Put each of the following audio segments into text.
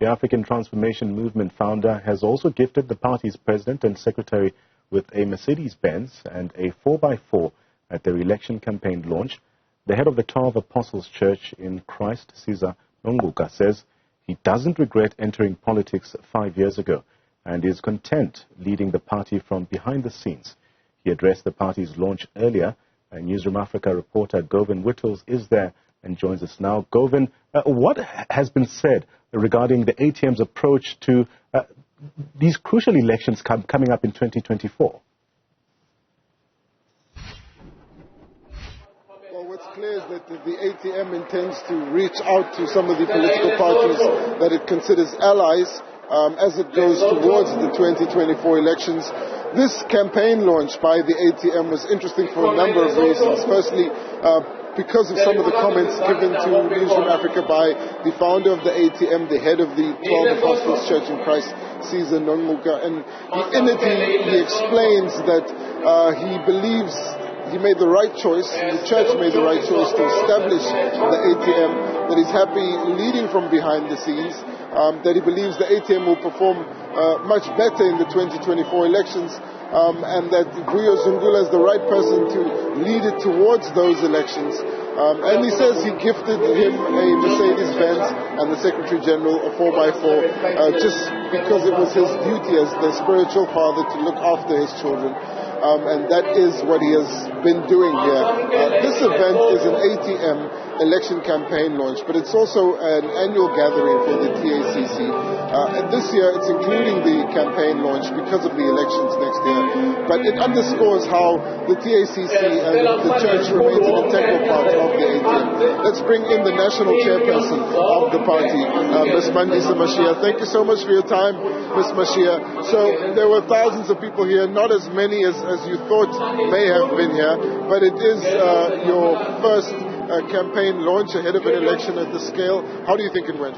The African Transformation Movement founder has also gifted the party's president and secretary with a Mercedes Benz and a 4x4 at their election campaign launch. The head of the 12 Apostles Church in Christ, Caesar Nongqunga, says he doesn't regret entering politics 5 years ago and is content leading the party from behind the scenes. He addressed the party's launch earlier. Newzroom Afrika reporter Govan Whittles is there and joins us now. Govan, what has been said regarding the ATM's approach to these crucial elections coming up in 2024? Well, what's clear is that the ATM intends to reach out to some of the political parties that it considers allies as it goes towards the 2024 elections. This campaign launch by the ATM was interesting for a number of reasons. Firstly, because of some of the comments given to Newzroom Afrika by the founder of the ATM, the head of the 12 Apostles Church in Christ, Caesar Nongqunga. And in it, he explains that he believes he made the right choice, the church made the right choice to establish the ATM, that he's happy leading from behind the scenes, that he believes the ATM will perform much better in the 2024 elections, and that Vuyo Zungula is the right person to lead it towards those elections. And he says he gifted him a Mercedes Benz and the Secretary General a 4x4 just because it was his duty as the spiritual father to look after his children. And that is what he has been doing here. This event is an ATM election campaign launch, but it's also an annual gathering for the TACC. And this year it's including the campaign launch because of the elections next year. But it underscores how the TACC and the church remains an integral part of the ATM. Let's bring in the national chairperson of the party, Ms. Mandisa Mashia. Thank you so much for your time, Ms. Mashia. So there were thousands of people here, not as many as you thought may have been here, but it is your first campaign launch ahead of an election at this scale. How do you think it went?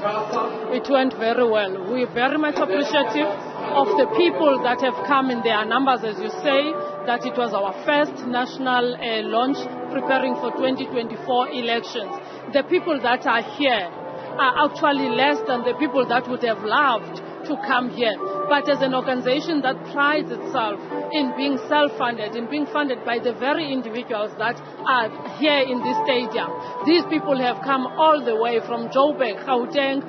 It went very well. We're very much appreciative of the people that have come in their numbers, as you say, that it was our first national launch preparing for 2024 elections. The people that are here are actually less than the people that would have loved to come here. But as an organization that prides itself in being self-funded, in being funded by the very individuals that are here in this stadium, these people have come all the way from Joburg, Gauteng,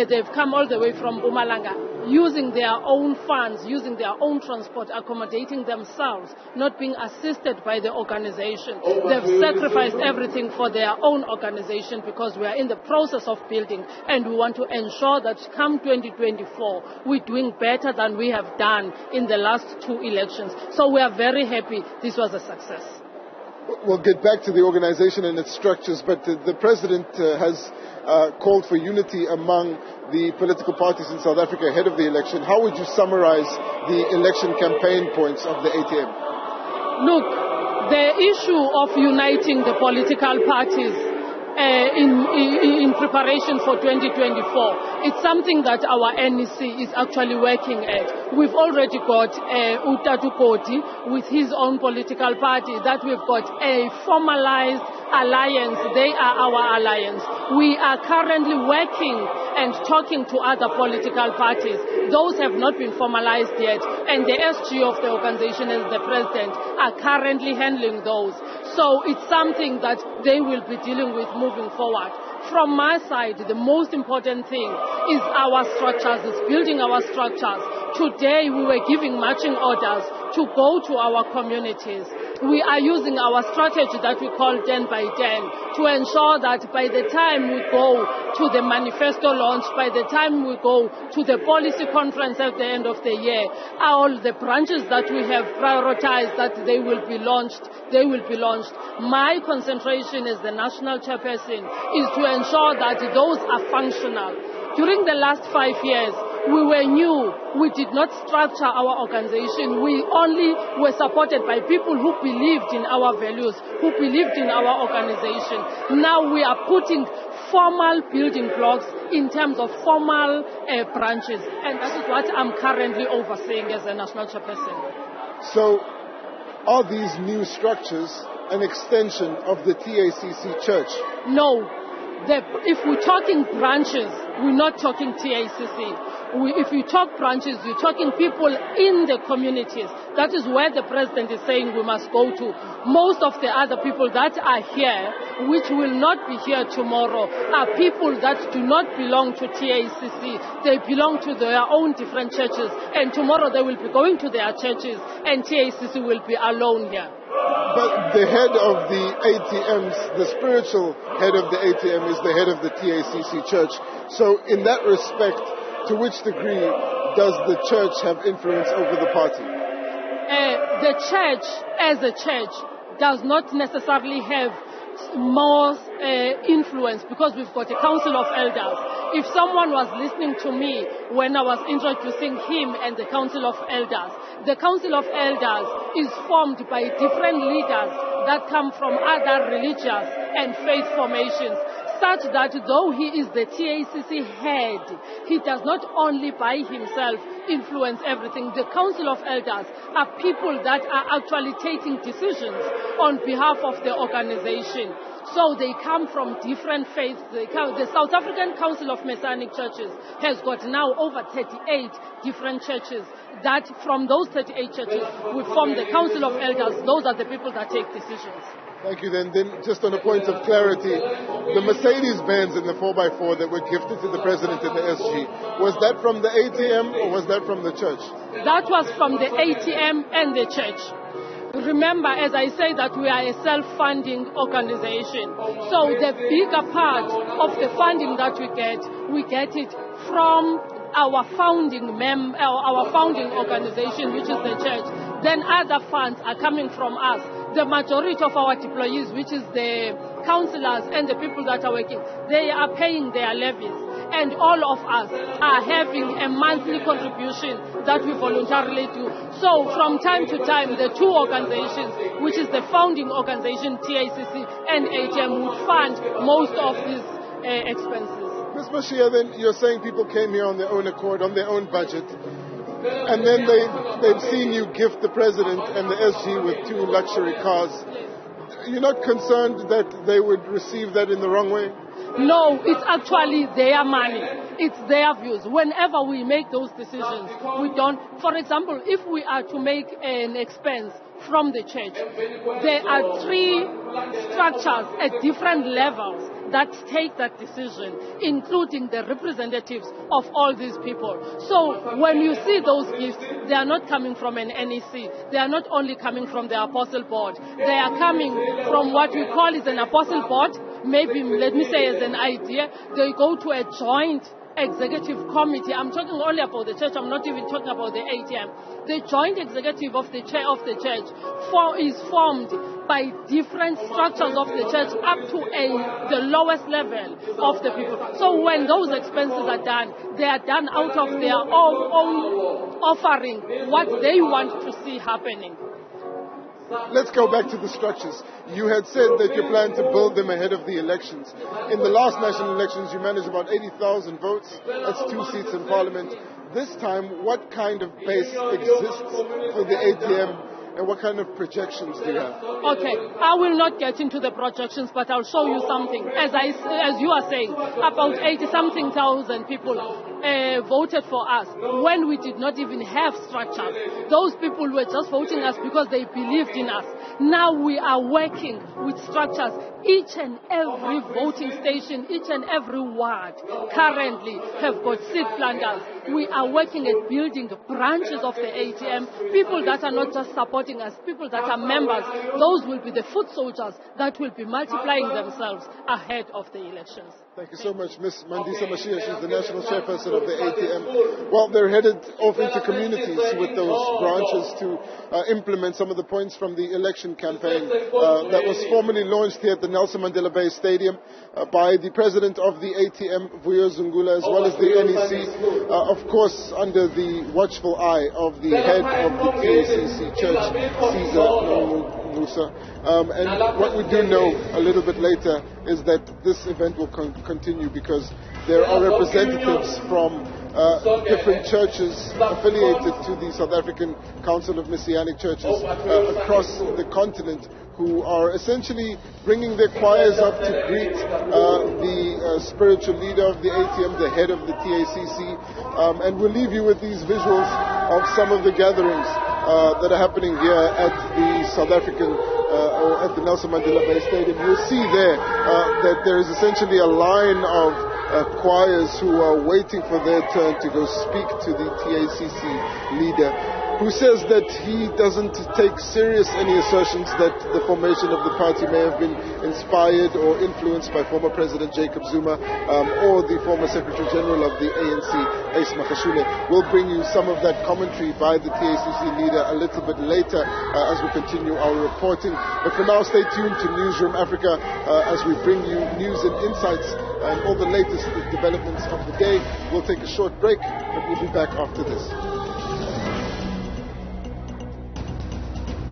they've come all the way from Mpumalanga, using their own funds, using their own transport, accommodating themselves, not being assisted by the organization. They've sacrificed everything for their own organization because we are in the process of building, and we want to ensure that come 2024, we're doing better than we have done in the last 2 elections. So we are very happy this was a success. We'll get back to the organization and its structures, but the president has called for unity among the political parties in South Africa ahead of the election. How would you summarize the election campaign points of the ATM? Look, the issue of uniting the political parties in preparation for 2024, it's something that our NEC is actually working at. We've already got Utatu Koti with his own political party, that we've got a formalized alliance. They are our alliance. We are currently working and talking to other political parties. Those have not been formalized yet, and the SG of the organization as the president are currently handling those. So it's something that they will be dealing with moving forward. From my side, the most important thing is our structures, is building our structures. Today we were giving marching orders to go to our communities. We are using our strategy that we call 10 by 10 to ensure that by the time we go to the manifesto launch, by the time we go to the policy conference at the end of the year, all the branches that we have prioritized that they will be launched, they will be launched. My concentration as the national chairperson is to ensure that those are functional. During the last 5 years, we were new. We did not structure our organization. We only were supported by people who believed in our values, who believed in our organization. Now we are putting formal building blocks in terms of formal branches. And that is what I'm currently overseeing as a national chairperson. So are these new structures an extension of the TACC church? No. If we're talking branches, we're not talking TACC. If you talk branches, you're talking people in the communities. That is where the president is saying we must go to. Most of the other people that are here, which will not be here tomorrow, are people that do not belong to TACC. They belong to their own different churches. And tomorrow they will be going to their churches, and TACC will be alone here. But the head of the ATMs, the spiritual head of the ATM, is the head of the TACC church. So in that respect, to which degree does the church have influence over the party? The church, as a church, does not necessarily have more influence because we've got a council of elders. If someone was listening to me when I was introducing him and the council of elders is formed by different leaders that come from other religious and faith formations, such that though he is the TACC head, he does not only by himself influence everything. The Council of Elders are people that are actually taking decisions on behalf of the organization. So they come from different faiths. The South African Council of Messianic Churches has got now over 38 different churches. That from those 38 churches, we form the Council of Elders. Those are the people that take decisions. Thank you. Then just on a point of clarity, the Mercedes Benz and the 4x4 that were gifted to the president in the SG, was that from the ATM or was that from the church? That was from the ATM and the church. Remember, as I say, that we are a self-funding organization. So the bigger part of the funding that we get it from our founding organization, which is the church. Then other funds are coming from us. The majority of our deployees, which is the councillors and the people that are working, they are paying their levies. And all of us are having a monthly contribution that we voluntarily do. So from time to time, the two organizations, which is the founding organization, TACC and ATM, would fund most of these expenses. Ms. Mashia, then you're saying people came here on their own accord, on their own budget, and then they've seen you gift the president and the SG with 2 luxury cars. You're not concerned that they would receive that in the wrong way? No, it's actually their money. It's their views. Whenever we make those decisions, we don't. For example, if we are to make an expense from the church, there are 3 structures at different levels that take that decision, including the representatives of all these people. So when you see those gifts, they are not coming from an NEC. They are not only coming from the Apostle Board. They are coming from what we call is an Apostle Board. Maybe, let me say as an idea, they go to a joint executive committee. I'm talking only about the church. I'm not even talking about the ATM. The joint executive of the church is formed by different structures of the church up to the lowest level of the people. So when those expenses are done, they are done out of their own offering what they want to see happening. Let's go back to the structures. You had said that you plan to build them ahead of the elections. In the last national elections, you managed about 80,000 votes. That's 2 seats in parliament. This time, what kind of base exists for the ATM and what kind of projections do you have? Okay, I will not get into the projections, but I'll show you something. As you are saying, about 80-something thousand people voted for us when we did not even have structures. Those people were just voting us because they believed in us. Now we are working with structures. Each and every voting station, each and every ward currently have got seat planters. We are working at building branches of the ATM, people that are not just supporting us, people that are members. Those will be the foot soldiers that will be multiplying themselves ahead of the elections. Thank you so much, Ms. Mandisa Mashia. She's the national chairperson of the ATM. Well, they're headed off into communities with those branches to implement some of the points from the election campaign that was formally launched here at the Nelson Mandela Bay Stadium by the president of the ATM, Vuyo Zungula, as well as the NEC, of course, under the watchful eye of the head of the TACC Church, Caesar Musa. And what we do know a little bit later is that this event will continue because there are representatives from different churches affiliated to the South African Council of Messianic Churches across the continent, who are essentially bringing their choirs up to greet the spiritual leader of the ATM, the head of the TACC. And we'll leave you with these visuals of some of the gatherings that are happening here at the South African or at the Nelson Mandela Bay Stadium. You'll see there that there is essentially a line of choirs who are waiting for their turn to go speak to the TACC leader, who says that he doesn't take serious any assertions that the formation of the party may have been inspired or influenced by former President Jacob Zuma or the former Secretary General of the ANC, Ace Magashule. We'll bring you some of that commentary by the TACC leader a little bit later as we continue our reporting. But for now, stay tuned to Newzroom Afrika as we bring you news and insights and all the latest developments of the day. We'll take a short break, but we'll be back after this.